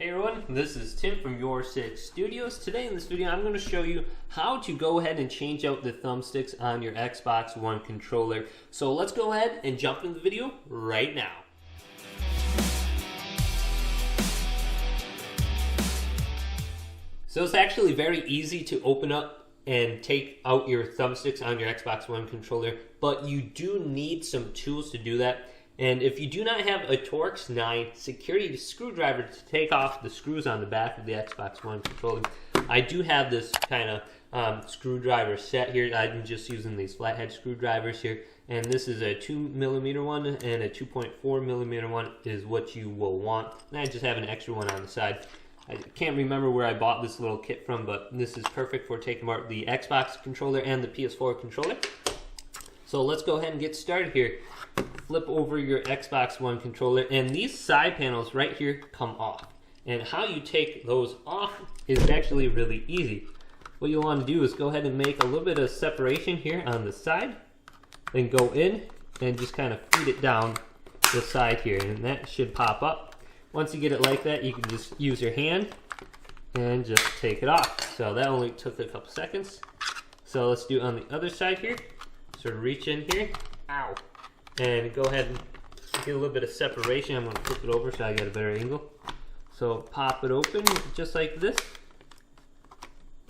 Hey everyone, this is Tim from YourSix Studios. Today in this video I'm going to show you how to go ahead and change out the thumbsticks on your Xbox One controller. So let's go ahead and jump into the video right now. So it's actually very easy to open up and take out your thumbsticks on your Xbox One controller, but you do need some tools to do that. And if you do not have a Torx 9 security screwdriver to take off the screws on the back of the Xbox One controller, I do have this kind of screwdriver set here. I'm just using these flathead screwdrivers here, and this is a 2mm one, and a 2.4mm one is what you will want. And I just have an extra one on the side. I can't remember where I bought this little kit from, but this is perfect for taking apart the Xbox controller and the PS4 controller. So let's go ahead and get started here. Flip over your Xbox One controller, and these side panels right here come off. And how you take those off is actually really easy. What you'll want to do is go ahead and make a little bit of separation here on the side, then go in and just kind of feed it down the side here, and that should pop up. Once you get it like that, you can just use your hand and just take it off. So that only took a couple seconds. So let's do it on the other side here. Sort of reach in here, ow, and go ahead and get a little bit of separation. I'm going to flip it over so I get a better angle. So pop it open just like this.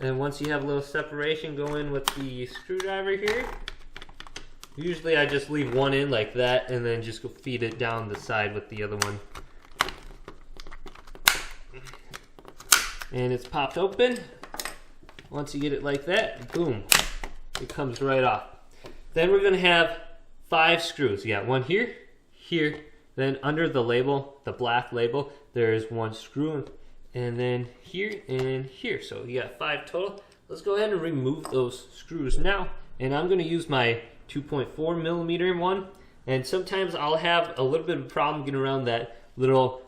And once you have a little separation, go in with the screwdriver here. Usually I just leave one in like that and then just go feed it down the side with the other one. And it's popped open. Once you get it like that, boom, it comes right off. Then we're going to have 5 screws. You got one here, here, then under the label, the black label, there's 1 screw, and then here and here. So you got 5 total. Let's go ahead and remove those screws now. And I'm going to use my 2.4mm one. And sometimes I'll have a little bit of a problem getting around that little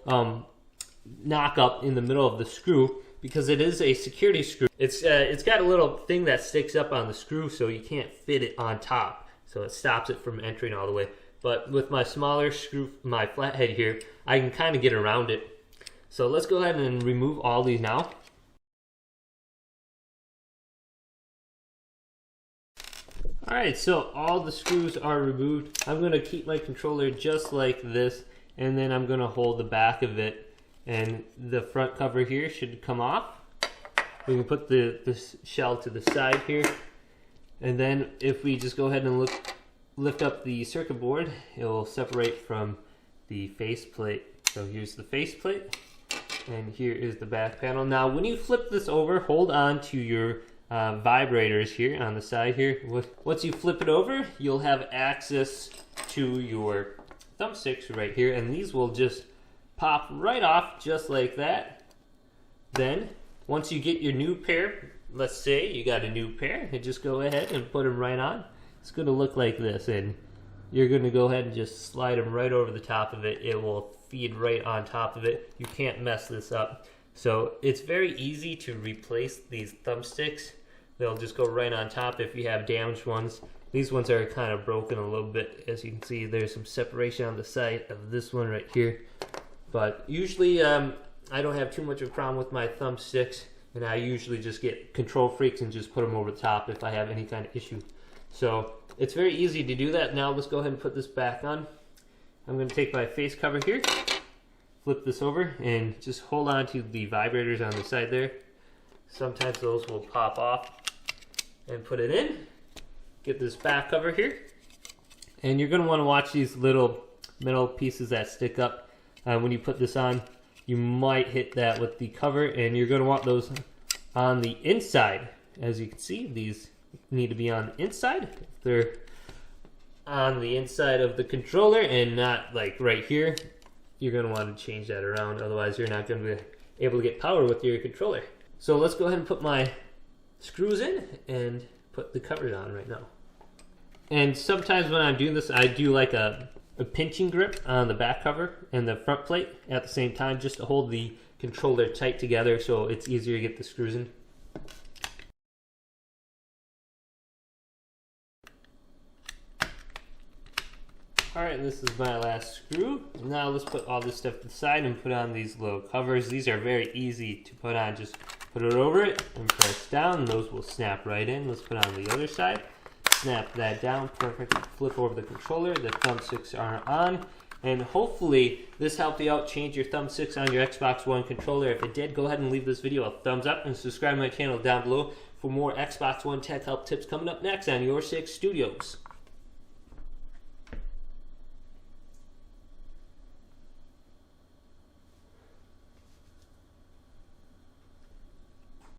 knock up in the middle of the screw, because it is a security screw. It's got a little thing that sticks up on the screw, so you can't fit it on top. So it stops it from entering all the way. But with my smaller screw, my flathead here, I can kind of get around it. So let's go ahead and remove all these now. Alright, so all the screws are removed. I'm going to keep my controller just like this, and then I'm going to hold the back of it. And the front cover here should come off. We can put the shell to the side here. And then if we just go ahead and lift up the circuit board, it will separate from the faceplate. So here's the faceplate, and here is the back panel. Now when you flip this over, hold on to your vibrators here on the side here. Once you flip it over, you'll have access to your thumbsticks right here, and these will just pop right off just like that. Then once you get your new pair, let's say you got a new pair, and just go ahead and put them right on. It's going to look like this, and you're going to go ahead and just slide them right over the top of it. It will feed right on top of it. You can't mess this up. So it's very easy to replace these thumbsticks. They'll just go right on top if you have damaged ones. These ones are kind of broken a little bit. As you can see, there's some separation on the side of this one right here. But usually I don't have too much of a problem with my thumbsticks, and I usually just get control freaks and just put them over the top if I have any kind of issue. So it's very easy to do that. Now let's go ahead and put this back on. I'm going to take my face cover here, flip this over, and just hold on to the vibrators on the side there. Sometimes those will pop off, and put it in. Get this back cover here, and you're going to want to watch these little metal pieces that stick up. When you put this on, you might hit that with the cover, and you're going to want those on the inside. As you can see, these need to be on the inside. If they're on the inside of the controller and not like right here, you're going to want to change that around. Otherwise, you're not going to be able to get power with your controller. So let's go ahead and put my screws in and put the covers on right now. And sometimes when I'm doing this, I do like a pinching grip on the back cover and the front plate at the same time, just to hold the controller tight together so it's easier to get the screws in. Alright, Alright, this is my last screw. Now let's put all this stuff to the side and put on these little covers. These are very easy to put on. Just put it over it and press down. Those will snap right in. Let's put on the other side. Snap that down. Perfect. Flip over the controller. The thumbsticks are on. And hopefully this helped you out. Change your thumbsticks on your Xbox One controller. If it did, go ahead and leave this video a thumbs up and subscribe to my channel down below for more Xbox One tech help tips coming up next on YourSixGaming Studios.